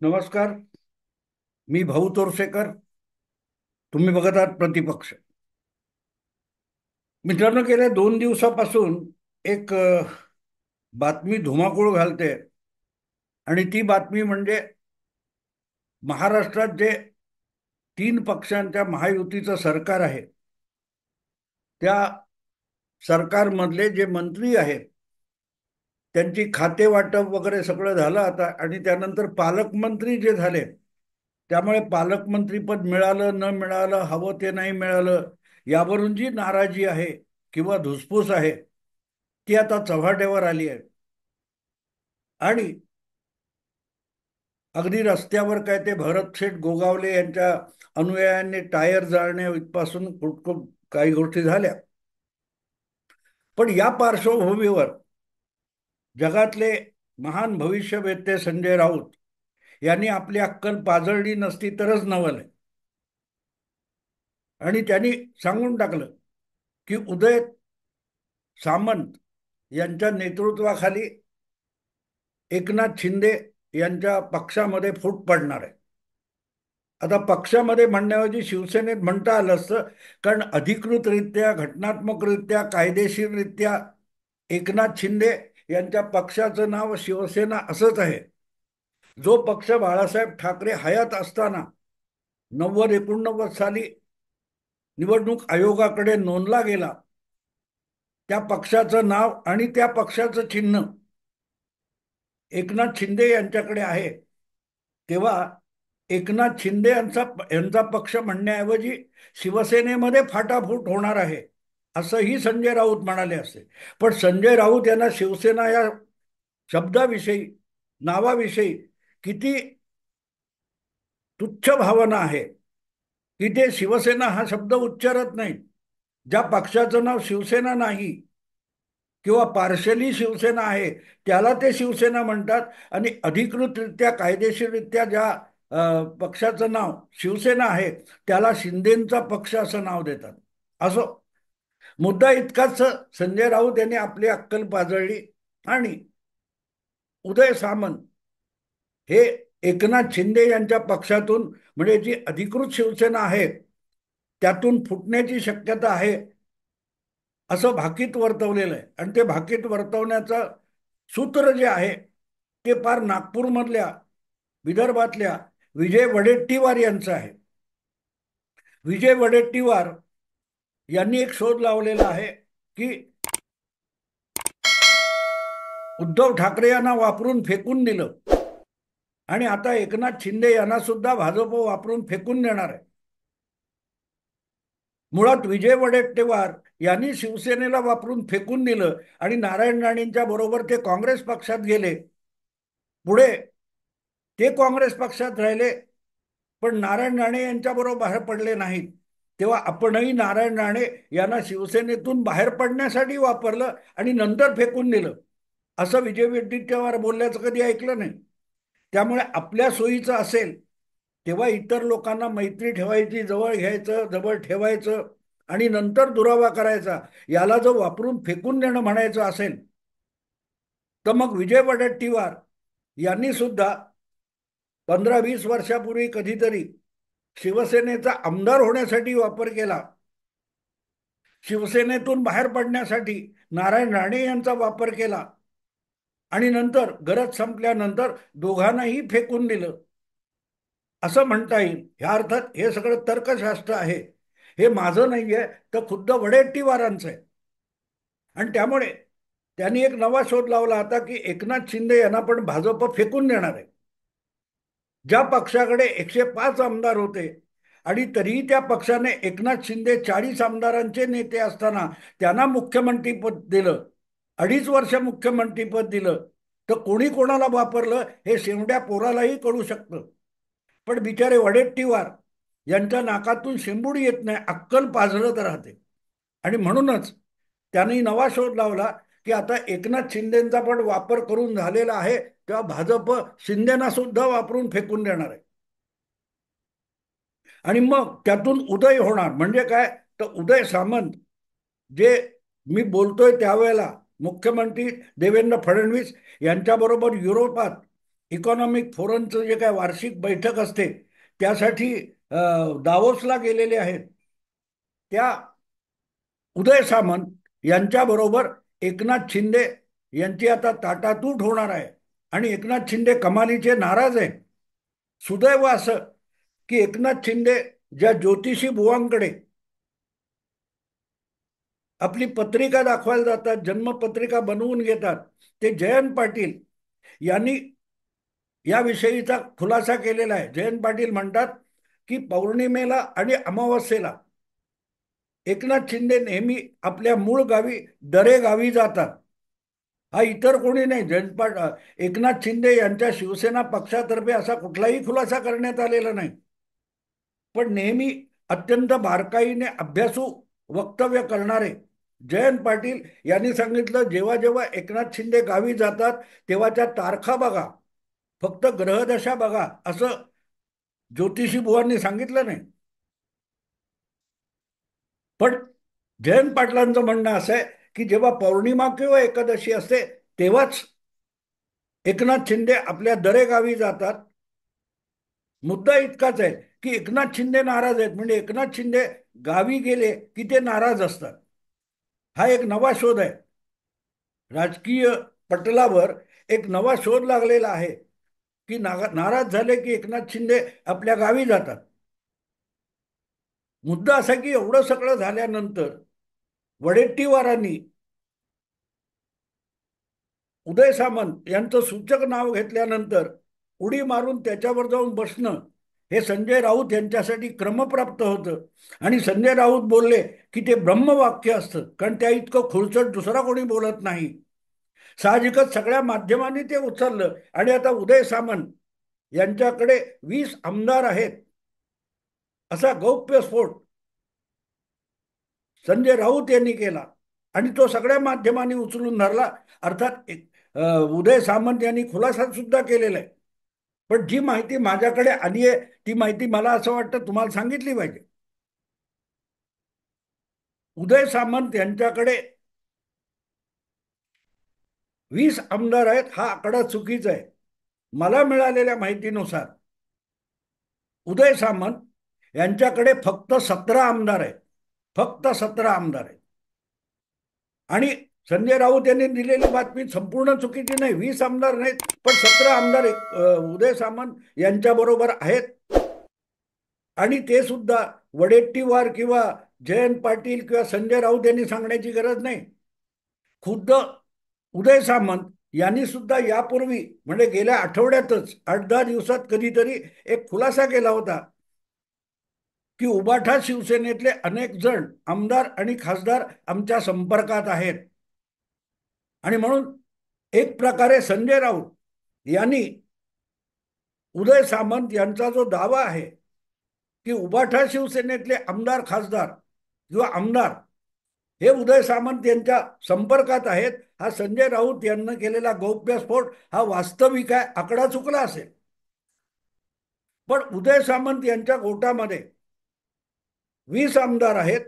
नमस्कार. मी भाऊ तोरसेकर. तुम्ही बघत आहात प्रतिपक्ष. मित्रांनो, गेल्या 2 दिवसापासून एक बातमी धुमाकूळ घालते. आणि ती बातमी म्हणजे महाराष्ट्रात जे 3 पक्षांच्या महायुतीचं सरकार आहे, त्या सरकारमधले जे मंत्री आहेत त्यांची खाते वाटप वगैरे सगळं झालं आता. आणि त्यानंतर पालकमंत्री जे झाले, त्यामुळे पालकमंत्री पद मिळालं न मिळालं, हवं ते नाही मिळालं, यावरून जी नाराजी आहे किंवा धुसफूस आहे, ती आता चव्हाट्यावर आली आहे. आणि अगदी रस्त्यावर काय ते भरतशेठ गोगावले यांच्या अनुयायांनी टायर जाळणे इथपासून खूप काही गोष्टी झाल्या. पण या पार्श्वभूमीवर जगातले महान भविष्यवेत्ते संजय राऊत यांनी आपली अक्कल पाजळली नसती तरच नवल आहे. आणि त्यांनी सांगून टाकलं की उदय सामंत यांच्या नेतृत्वाखाली एकनाथ शिंदे यांच्या पक्षामध्ये फूट पडणार आहे. आता पक्षामध्ये म्हणण्याऐवजी शिवसेनेत म्हणता आलं असतं, कारण अधिकृतरित्या, घटनात्मकरित्या, कायदेशीररित्या एकनाथ शिंदे यांच्या पक्षाचं नाव शिवसेना असंच आहे. जो पक्ष बाळासाहेब ठाकरे हयात असताना 90-89 साली निवडणूक आयोगाकडे नोंदला गेला, त्या पक्षाचं नाव आणि त्या पक्षाचं चिन्ह एकनाथ शिंदे यांच्याकडे आहे. तेव्हा एकनाथ शिंदे यांचा पक्ष म्हणण्याऐवजी शिवसेनेमध्ये फाटाफूट होणार आहे, असंही संजय राऊत म्हणाले असते. पण संजय राऊत यांना शिवसेना या शब्दाविषयी, नावाविषयी किती तुच्छ भावना आहे की ते शिवसेना हा शब्द उच्चारत नाही. ज्या पक्षाचं नाव शिवसेना नाही किंवा पार्शली शिवसेना आहे, त्याला ते शिवसेना म्हणतात. आणि अधिकृतरित्या, कायदेशीररित्या ज्या पक्षाचं नाव शिवसेना आहे, त्याला शिंदेचा पक्ष असं नाव देतात. असो, मुद्दा इतकाच, संजय राऊत यांनी आपली अक्कल पाजळली आणि उदय सामंत हे एकनाथ शिंदे यांच्या पक्षातून, म्हणजे जी अधिकृत शिवसेना आहे त्यातून फुटण्याची शक्यता आहे, असं भाकीत वर्तवलेलं आहे. आणि ते भाकीत वर्तवण्याचं सूत्र जे आहे ते पार नागपूरमधल्या, विदर्भातल्या विजय वडेट्टीवार यांचं आहे. विजय वडेट्टीवार यांनी एक शोध लावलेला आहे की उद्धव ठाकरे यांना वापरून फेकून दिलं आणि आता एकनाथ शिंदे यांना सुद्धा भाजप वापरून फेकून देणार आहे. मुळात विजय वडेट्टीवार यांनी शिवसेनेला वापरून फेकून दिलं आणि नारायण राणेंच्या बरोबर ते काँग्रेस पक्षात गेले. पुढे ते काँग्रेस पक्षात राहिले, पण नारायण राणे यांच्या बरोबर बाहेर पडले नाहीत. तेव्हा आपणही नारायण राणे यांना शिवसेनेतून बाहेर पडण्यासाठी वापरलं आणि नंतर फेकून दिलं, असं विजय वडेट्टीवार बोलल्याचं कधी ऐकलं नाही. त्यामुळे आपल्या सोयीचं असेल तेव्हा इतर लोकांना मैत्री ठेवायची, जवळ घ्यायचं, जवळ ठेवायचं आणि नंतर दुरावा करायचा, याला जर वापरून फेकून देणं म्हणायचं असेल तर मग विजय वडेट्टीवार यांनी सुद्धा 15-20 वर्षापूर्वी कधीतरी शिवसेनेचा आमदार होण्यासाठी वापर केला. शिवसेनेतून बाहेर पडण्यासाठी नारायण राणे यांचा वापर केला आणि नंतर गरज संपल्यानंतर दोघांनाही फेकून दिलं, असं म्हणता येईल. ह्या अर्थात हे सगळं तर्कशास्त्र आहे, हे माझं नाहीये, तर खुद्द वडेट्टीवारांचं आहे. आणि त्यामुळे त्यांनी एक नवा शोध लावला आता की एकनाथ शिंदे यांना पण भाजप फेकून देणार आहे. ज्या पक्षाकडे 105 आमदार होते आणि तरीही त्या पक्षाने एकनाथ शिंदे 40 आमदारांचे नेते असताना त्यांना मुख्यमंत्रीपद दिलं, 2.5 वर्ष मुख्यमंत्रीपद दिलं, तर कोणी कोणाला वापरलं हे शेवड्या पोरालाही कळू शकतं. पण बिचारे वडेट्टीवार यांच्या नाकातून शेंबूड येत नाही, अक्कल पाझरत राहते. आणि म्हणूनच त्यांनी नवा शोध लावला की आता एकनाथ शिंदेचा पण वापर करून झालेला आहे, तेव्हा भाजप शिंदेना सुद्धा वापरून फेकून देणार आहे. आणि मग त्यातून उदय होणार म्हणजे काय, तर उदय सामंत जे मी बोलतोय त्यावेळेला मुख्यमंत्री देवेंद्र फडणवीस यांच्याबरोबर युरोपात इकॉनॉमिक फोरमचं जे काय वार्षिक बैठक असते त्यासाठी दावोसला गेलेले आहेत. त्या उदय सामंत यांच्याबरोबर एकनाथ शिंदे यांची आता ताटातूट होणार आहे. आणि एकनाथ शिंदे कमालीचे नाराज आहेत. सुदैव असं की एकनाथ शिंदे ज्या ज्योतिषी बुवांकडे आपली पत्रिका दाखवायला जातात, जन्मपत्रिका बनवून घेतात, ते जयंत पाटील यांनी याविषयीचा खुलासा केलेला आहे. जयंत पाटील म्हणतात की पौर्णिमेला आणि अमावस्येला एकनाथ शिंदे नेहमी आपल्या मूळ गावी दरे गावी जातात. हा इतर कोणी नाही, एकनाथ शिंदे यांच्या शिवसेना पक्षातर्फे असा कुठलाही खुलासा करण्यात आलेला नाही. पण नेहमी अत्यंत बारकाईने अभ्यासू वक्तव्य करणारे जयंत पाटील यांनी सांगितलं, जेव्हा जेव्हा एकनाथ शिंदे गावी जातात तेव्हाच्या तारखा बघा, फक्त ग्रहदशा बघा, असं ज्योतिषी बुवांनी सांगितलं नाही. पण जयंत पाटलांचं म्हणणं असं आहे की जेव्हा पौर्णिमा किंवा एकादशी असते तेव्हाच एकनाथ शिंदे आपल्या दरेगावी जातात. मुद्दा इतकाच आहे की एकनाथ शिंदे नाराज आहेत म्हणजे एकनाथ शिंदे गावी गेले की ते नाराज असतात. हा एक नवा शोध आहे. राजकीय पटलावर एक नवा शोध लागलेला आहे की नाराज झाले की एकनाथ शिंदे आपल्या गावी जातात. मुद्दा असा की एवढं सगळं झाल्यानंतर वडेट्टीवारांनी उदय सामंत यांचं सूचक नाव घेतल्यानंतर उडी मारून त्याच्यावर जाऊन बसणं हे संजय राऊत यांच्यासाठी क्रमप्राप्त होतं. आणि संजय राऊत बोलले की ते ब्रह्मवाक्य असतं, कारण त्या इतकं खुळचट दुसरा कोणी बोलत नाही. साहजिकच सगळ्या माध्यमांनी ते उचललं. आणि आता उदय सामंत यांच्याकडे 20 आमदार आहेत असा गौप्यस्फोट संजय राऊत यांनी केला आणि तो सगळ्या माध्यमांनी उचलून धरला. अर्थात उदय सामंत यांनी खुलासा सुद्धा केलेला आहे. पण जी माहिती माझ्याकडे आली आहे ती माहिती मला असं वाटतं तुम्हाला सांगितली पाहिजे. उदय सामंत यांच्याकडे 20 आमदार आहेत हा आकडा चुकीचा आहे. मला मिळालेल्या माहितीनुसार उदय सामंत यांच्याकडे फक्त 17 आमदार आहेत. फक्त 17 आमदार आहेत. आणि संजय राऊत यांनी दिलेली बातमी संपूर्ण चुकीची नाही. 20 आमदार नाहीत पण 17 आमदार उदय सामंत यांच्या बरोबर आहेत. आणि ते सुद्धा वडेट्टीवार किंवा जयंत पाटील किंवा संजय राऊत यांनी सांगण्याची गरज नाही. खुद्द उदय सामंत यांनी सुद्धा यापूर्वी म्हणजे गेल्या आठवड्यातच 8-10 दिवसात कधीतरी एक खुलासा केला होता की उबाठा शिवसेनेतले अनेक जण आमदार आणि खासदार आमच्या संपर्कात आहेत. आणि म्हणून एक प्रकारे संजय राऊत यांनी उदय सामंत यांचा जो दावा आहे की उबाठा शिवसेनेतले आमदार खासदार किंवा आमदार हे उदय सामंत यांच्या संपर्कात आहेत, हा संजय राऊत यांना केलेला गौप्यस्फोट हा वास्तविक आहे, आकडा चुकला असेल. पण उदय सामंत यांच्या गोटामध्ये 20 आमदार आहेत.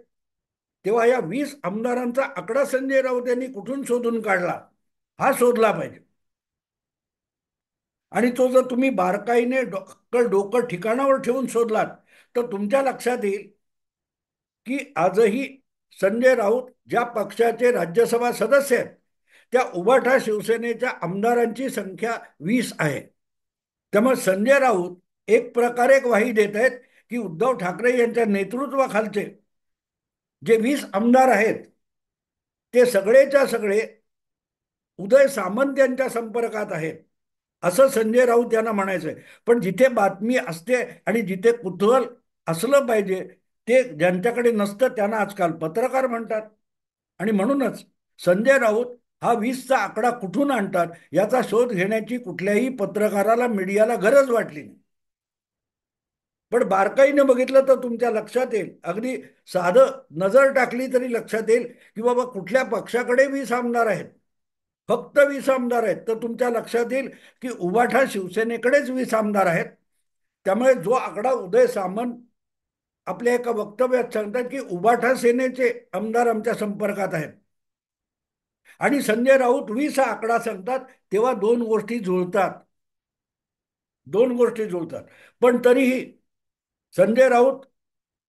तेव्हा या 20 आमदारांचा आकडा संजय राऊत यांनी कुठून शोधून काढला हा शोधला पाहिजे. आणि तो जर तुम्ही बारकाईने डोकं ठिकाणावर ठेवून शोधलात तर तुमच्या लक्षात येईल की आजही संजय राऊत ज्या पक्षाचे राज्यसभा सदस्य आहेत त्या उबाठा शिवसेनेच्या आमदारांची संख्या 20 आहे. त्यामुळे संजय राऊत एक प्रकारे ग्वाही देत आहेत की उद्धव ठाकरे यांच्या नेतृत्वाखालचे जे 20 आमदार आहेत ते सगळेच्या सगळे उदय सामंत यांच्या संपर्कात आहेत असं संजय राऊत यांना म्हणायचंय. पण जिथे बातमी असते आणि जिथे कुतूहल असलं पाहिजे ते ज्यांच्याकडे नसतं त्यांना आजकाल पत्रकार म्हणतात. आणि म्हणूनच संजय राऊत हा 20चा आकडा कुठून आणतात याचा शोध घेण्याची कुठल्याही पत्रकाराला मीडियाला गरज वाटली नाही. पण बारकाईने बघितलं तर तुमच्या लक्षात येईल, अगदी साधं नजर टाकली तरी लक्षात येईल की बाबा कुठल्या पक्षाकडे 20 आमदार आहेत. फक्त 20 आमदार आहेत तर तुमच्या लक्षात येईल की उबाठा शिवसेनेकडेच 20 आमदार आहेत. त्यामुळे जो आकडा उदय सामंत आपल्या एका वक्तव्यात सांगतात की उबाठा सेनेचे आमदार आमच्या संपर्कात आहेत आणि संजय राऊत 20 हा आकडा सांगतात तेव्हा दोन गोष्टी जुळतात. दोन गोष्टी जुळतात. पण तरीही संजय राऊत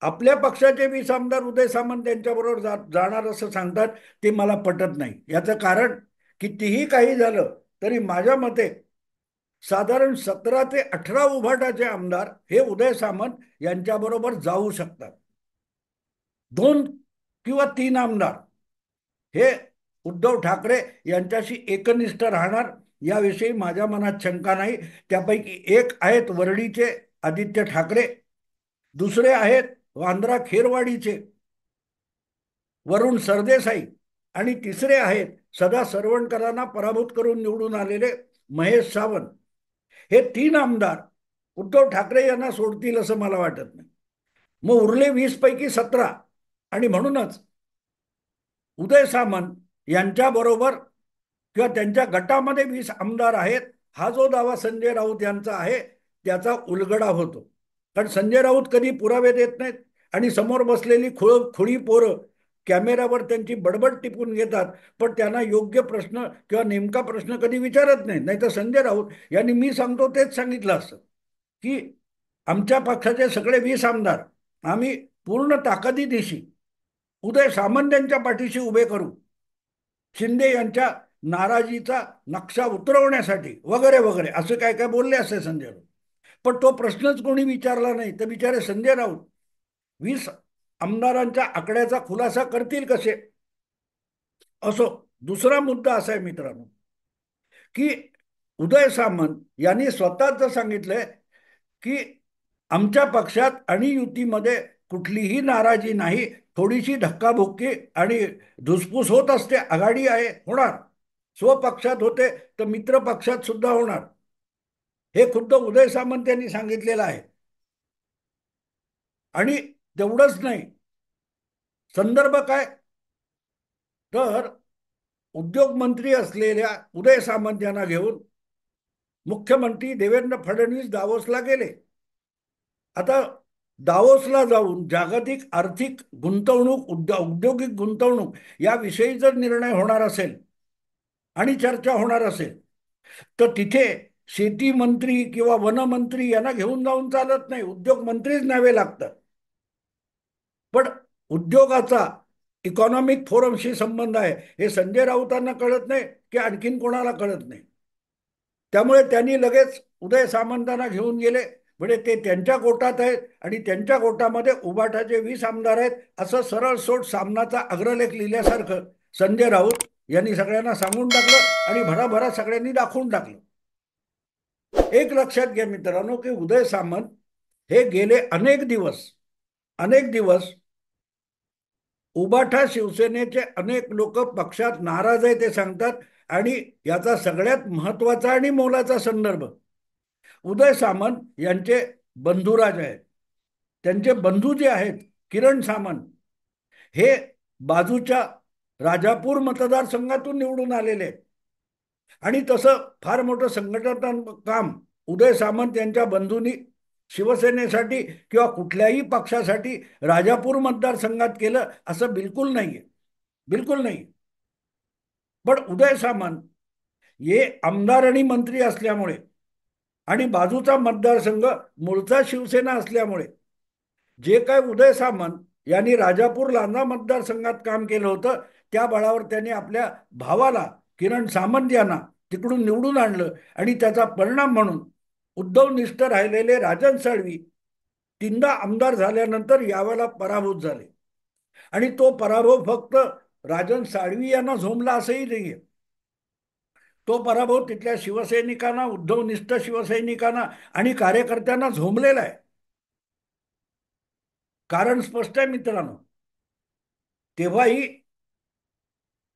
आपल्या पक्षाचे 20 आमदार उदय सामंत यांच्याबरोबर जाणार असं सांगतात. ते मला पटत नाही. याचं कारण कितीही काही झालं तरी माझ्या मते साधारण 17 ते 18 उभाटाचे आमदार हे उदय सामंत यांच्याबरोबर जाऊ शकतात. 2 किंवा 3 आमदार हे उद्धव ठाकरे यांच्याशी एकनिष्ठ राहणार याविषयी माझ्या मनात शंका नाही. त्यापैकी एक आहेत वरळीचे आदित्य ठाकरे, दुसरे आहेत वांद्रा खेरवाडीचे वरुण सरदेसाई आणि तिसरे आहेत सदा सरवणकरांना पराभूत करून निवडून आलेले महेश सावंत. हे 3 आमदार उद्धव ठाकरे यांना सोडतील असं मला वाटत नाही. मग उरले 20 पैकी 17 आणि म्हणूनच उदय सामंत यांच्याबरोबर किंवा त्यांच्या गटामध्ये 20 आमदार आहेत हा जो दावा संजय राऊत यांचा आहे त्याचा उलगडा होतो. कारण संजय राऊत कधी पुरावे देत नाहीत आणि समोर बसलेली खुळी पोरं कॅमेऱ्यावर त्यांची बडबड टिपून घेतात, पण त्यांना योग्य प्रश्न किंवा नेमका प्रश्न कधी विचारत नाही. नाहीतर संजय राऊत यांनी मी सांगतो तेच सांगितलं असतं की आमच्या पक्षाचे सगळे 20 आमदार आम्ही पूर्ण ताकदीनिशी उदय सामंत यांच्या पाठीशी उभे करू, शिंदे यांच्या नाराजीचा नक्षा उतरवण्यासाठी वगैरे वगैरे असं काय काय बोलले असे संजय राऊत. पण तो प्रश्नच कोणी विचारला नाही. तर बिचारे संजय राऊत 20 आमदारांच्या आकड्याचा खुलासा करतील कसे? असो. दुसरा मुद्दा असा आहे मित्रांनो की उदय सामंत यांनी स्वतःच सांगितलंय की आमच्या पक्षात आणि युतीमध्ये कुठलीही नाराजी नाही, थोडीशी धक्काबुक्की आणि धुसफूस होत असते, आघाडी आहे होणार, स्वपक्षात होते तर मित्र पक्षात सुद्धा होणार, हे खुद्द उदय सामंत यांनी सांगितलेलं आहे. आणि तेवढंच नाही, संदर्भ काय तर उद्योग मंत्री असलेल्या उदय सामंत यांना घेऊन मुख्यमंत्री देवेंद्र फडणवीस दावोसला गेले. आता दावोसला जाऊन जागतिक आर्थिक गुंतवणूक औद्योगिक गुंतवणूक याविषयी जर निर्णय होणार असेल आणि चर्चा होणार असेल तर तिथे शेती मंत्री किंवा वनमंत्री यांना घेऊन जाऊन चालत नाही, उद्योग मंत्रीच न्यावे लागतात. पण उद्योगाचा इकॉनॉमिक फोरमशी संबंध आहे हे संजय राऊतांना कळत नाही की आणखीन कोणाला कळत नाही. त्यामुळे त्यांनी लगेच उदय सामंतांना घेऊन गेले. म्हणजे ते त्यांच्या गोटात आहेत आणि त्यांच्या गोटामध्ये उभाटाचे 20 आमदार आहेत असं सरळ सोट सामनाचा अग्रलेख लिहिल्यासारखं संजय राऊत यांनी सगळ्यांना सांगून टाकलं आणि भराभरा सगळ्यांनी दाखवून टाकलं. एक लक्षात घ्या मित्रांनो की उदय सामंत हे गेले अनेक दिवस उबाठा शिवसेनेचे अनेक लोक पक्षात नाराज आहे ते सांगतात. आणि याचा सगळ्यात महत्वाचा आणि मोलाचा संदर्भ उदय सामंत यांचे बंधुराज आहेत. त्यांचे बंधू जे आहेत किरण सामंत हे बाजूच्या राजापूर मतदारसंघातून निवडून आलेले आहेत. आणि तसं फार मोठं संघटनात्मक काम उदय सामंत यांच्या बंधूंनी शिवसेनेसाठी किंवा कुठल्याही पक्षासाठी राजापूर मतदारसंघात केलं असं बिलकुल नाहीये, बिलकुल नाही. पण उदय सामंत हे आमदार आणि मंत्री असल्यामुळे आणि बाजूचा मतदारसंघ मूळचा शिवसेना असल्यामुळे जे काय उदय सामंत यांनी राजापूर लांजा मतदारसंघात काम केलं होतं त्या बळावर त्यांनी आपल्या भावाला किरण सामंत यांना तिकडून निवडून आणलं. आणि त्याचा परिणाम म्हणून उद्धवनिष्ठ राहिलेले राजन साळवी 3दा आमदार झाल्यानंतर यावेळेला पराभूत झाले. आणि तो पराभव फक्त राजन साळवी यांना झोंबला असंही नाहीये. तो पराभव तिथल्या शिवसैनिकांना, उद्धवनिष्ठ शिवसैनिकांना आणि कार्यकर्त्यांना झोंबलेला आहे. कारण स्पष्ट आहे मित्रांनो. तेव्हाही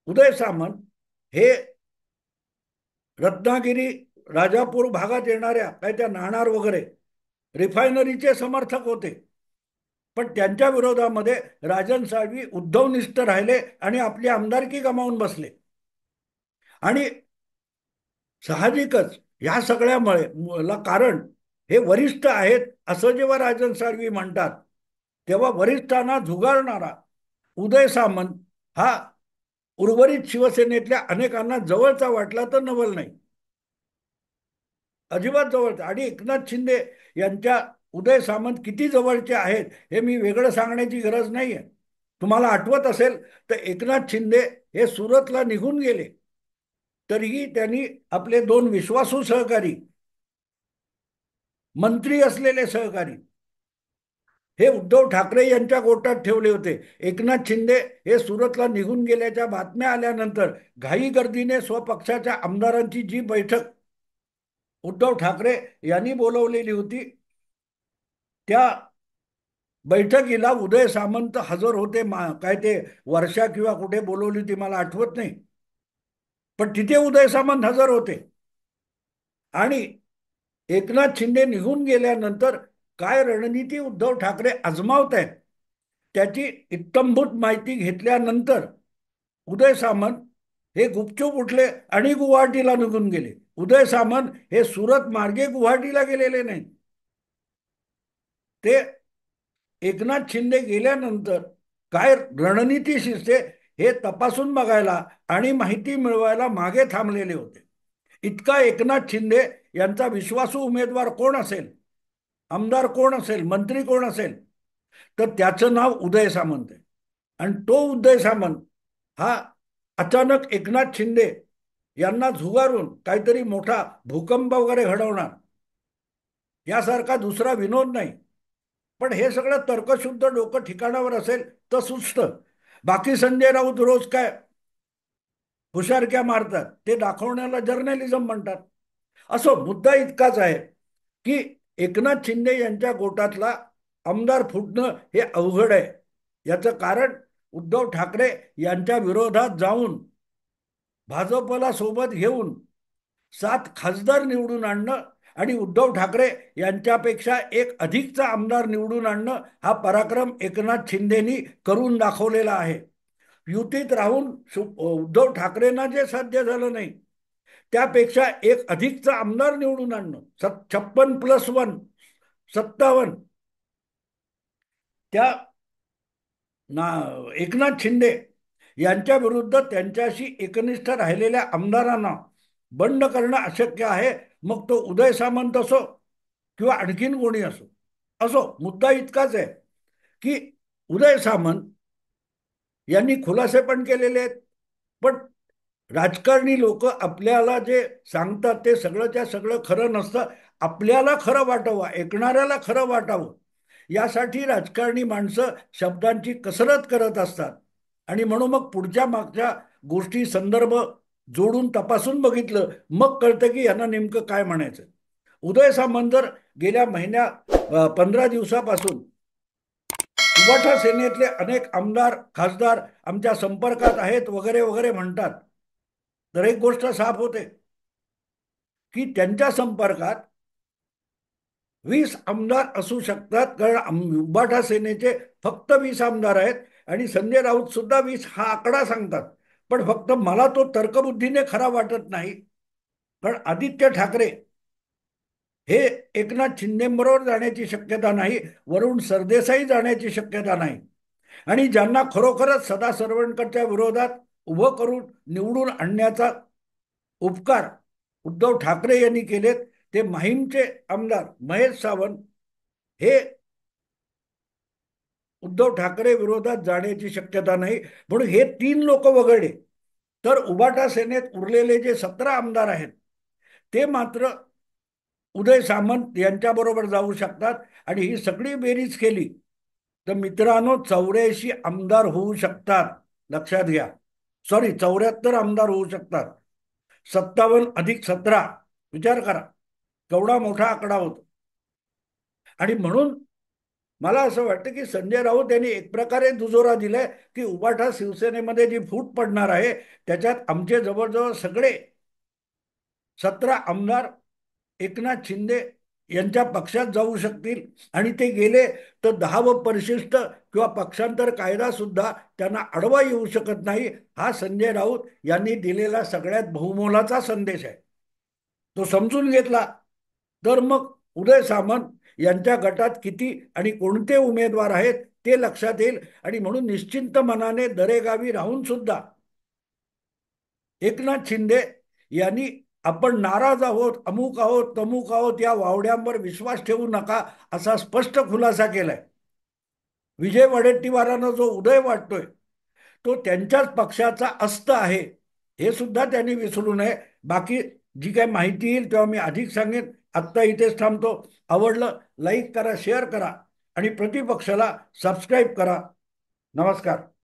उदय सामंत हे रत्नागिरी राजापूर भागात येणाऱ्या काय त्या नाणार वगैरे रिफायनरीचे समर्थक होते. पण त्यांच्या विरोधामध्ये राजन साळवी उद्धवनिष्ठ राहिले आणि आपली आमदारकी गमावून बसले. आणि साहजिकच या सगळ्यामुळे कारण हे वरिष्ठ आहेत असं जेव्हा राजन साळवी म्हणतात तेव्हा वरिष्ठांना झुगारणारा उदय सामंत हा उर्वरित शिवसेनेतल्या अनेकांना जवळचा वाटला तर नवल नाही. अजिबात जवळचे. आणि एकनाथ शिंदे यांच्या उदय सामंत किती जवळचे आहेत हे मी वेगळं सांगण्याची गरज नाहीये. तुम्हाला आठवत असेल तर एकनाथ शिंदे हे सुरतला निघून गेले, तरीही त्यांनी आपले दोन विश्वासू सहकारी, मंत्री असलेले सहकारी हे उद्धव ठाकरे यांच्या गोटात ठेवले होते. एकनाथ शिंदे हे सुरतला निघून गेल्याच्या बातम्या आल्यानंतर घाई गर्दीने स्वपक्षाच्या आमदारांची जी बैठक उद्धव ठाकरे यांनी बोलवलेली होती, त्या बैठकीला उदय सामंत हजर होते. काय ते वर्षा किंवा कुठे बोलवली ती मला आठवत नाही, पण तिथे उदय सामंत हजर होते. आणि एकनाथ शिंदे निघून गेल्यानंतर काय रणनीती उद्धव ठाकरे आजमावत आहेत त्याची इत्तंभूत माहिती घेतल्यानंतर उदय सामंत हे गुपचूप उठले आणि गुवाहाटीला निघून गेले. उदय सामंत हे सुरत मार्गे गुवाहाटीला गेलेले नाहीत. ते एकनाथ शिंदे गेल्यानंतर काय रणनीती शिजते हे तपासून बघायला आणि माहिती मिळवायला मागे थांबलेले होते. इतका एकनाथ शिंदे यांचा विश्वासू उमेदवार कोण असेल, आमदार कोण असेल, मंत्री कोण असेल, तर त्याचं नाव उदय सामंत आहे. आणि तो उदय सामंत हा अचानक एकनाथ शिंदे यांना झुगारून काहीतरी मोठा भूकंप वगैरे घडवणार यासारखा दुसरा विनोद नाही. पण हे सगळं तर्कशुद्ध डोकं ठिकाणावर असेल तर सुचतं. बाकी संजय राऊत रोज काय हुशारक्या मारतात ते दाखवण्याला जर्नलिझम म्हणतात. असो, मुद्दा इतकाच आहे की एकनाथ शिंदे यांच्या गोटातला आमदार फुटणं हे अवघड आहे. याचं कारण उद्धव ठाकरे यांच्या विरोधात जाऊन भाजपला सोबत घेऊन 7 खासदार निवडून आणणं आणि उद्धव ठाकरे यांच्यापेक्षा एक अधिकचा आमदार निवडून आणणं हा पराक्रम एकनाथ शिंदेनी करून दाखवलेला आहे. युतीत राहून उद्धव ठाकरेंना जे साध्य झालं नाही त्यापेक्षा एक अधिकचा आमदार निवडून आणणं, 56+1 57, त्या ना एकनाथ शिंदे यांच्या विरुद्ध त्यांच्याशी एकनिष्ठ राहिलेल्या आमदारांना बंड करणं अशक्य आहे. मग तो उदय सामंत असो किंवा आणखीन कोणी असो. असो, मुद्दा इतकाच आहे की उदय सामंत यांनी खुलासे पण केलेले आहेत. पण राजकारणी लोक आपल्याला जे सांगतात ते सगळंच्या सगळं खरं नसतं. आपल्याला खरं वाटावं, ऐकणाऱ्याला खरं वाटावं यासाठी राजकारणी माणसं शब्दांची कसरत करत असतात. आणि म्हणून मग पुढच्या मागच्या गोष्टी संदर्भ जोडून तपासून बघितलं मग कळतं की यांना नेमकं काय म्हणायचं. उदय सामंत जर गेल्या 15 दिवसापासून उबाठा सेनेतले अनेक आमदार खासदार आमच्या संपर्कात आहेत वगैरे वगैरे म्हणतात, तर एक गोष्ट साफ होते की त्यांच्या संपर्कात 20 आमदार असू शकतात. कारण उबाठा सेनेचे फक्त 20 आमदार आहेत आणि संजय राऊत सुद्धा 20 हा आकडा सांगतात. पण फक्त मला तो तर्कबुद्धीने खरा वाटत नाही. कारण आदित्य ठाकरे हे एकनाथ शिंदेबरोबर जाण्याची शक्यता नाही, वरुण सरदेसाई जाण्याची शक्यता नाही. आणि ज्यांना खरोखरच सदा सरवणकरच्या विरोधात उभं करून निवडून आणण्याचा उपकार उद्धव ठाकरे यांनी केलेत ते माहीमचे आमदार महेश सावंत हे उद्धव ठाकरे विरोधात जाण्याची शक्यता नाही. म्हणून हे 3 लोक वगळले तर उबाटा सेनेत उरलेले जे 17 आमदार आहेत ते मात्र उदय सामंत यांच्याबरोबर जाऊ शकतात. आणि ही सगळी बेरीज केली तर मित्रांनो 84 आमदार होऊ शकतात. लक्षात घ्या. सॉरी, 74 आमदार होऊ शकतात. 57+17 विचार करा केवढा मोठा आकडा होतो. आणि म्हणून मला असं वाटतं की संजय राऊत यांनी एक प्रकारे दुजोरा दिलाय की उबाठा शिवसेनेमध्ये जी फूट पडणार आहे त्याच्यात आमचे जवळजवळ सगळे 17 आमदार एकनाथ शिंदे यांच्या पक्षात जाऊ शकतील. आणि ते गेले तर 10व परिशिष्ट किंवा पक्षांतर कायदा सुद्धा त्यांना अडवा येऊ शकत नाही. हा संजय राऊत यांनी दिलेला सगळ्यात बहुमोलाचा संदेश आहे. तो समजून घेतला तर मग उदय सामंत यांच्या गटात किती आणि कोणते उमेदवार आहेत ते लक्षात येईल. आणि म्हणून निश्चिंत मनाने दरेगावी राहून सुद्धा एकनाथ शिंदे यांनी आपण नाराज आहोत, अमुक आहोत, तमुक आहोत, या वावड्यांवर विश्वास ठेवू नका, असा स्पष्ट खुलासा केलाय. विजय वडेट्टीवारांना जो उदय वाटतोय तो त्यांच्याच पक्षाचा अस्त आहे, हे सुद्धा त्यांनी विसरू नये. बाकी जी काही माहिती येईल तेव्हा मी अधिक सांगेन. आत्ता इथेच थांबतो. आवडलं लाईक करा, शेअर करा आणि प्रतिपक्षाला सबस्क्राईब करा. नमस्कार.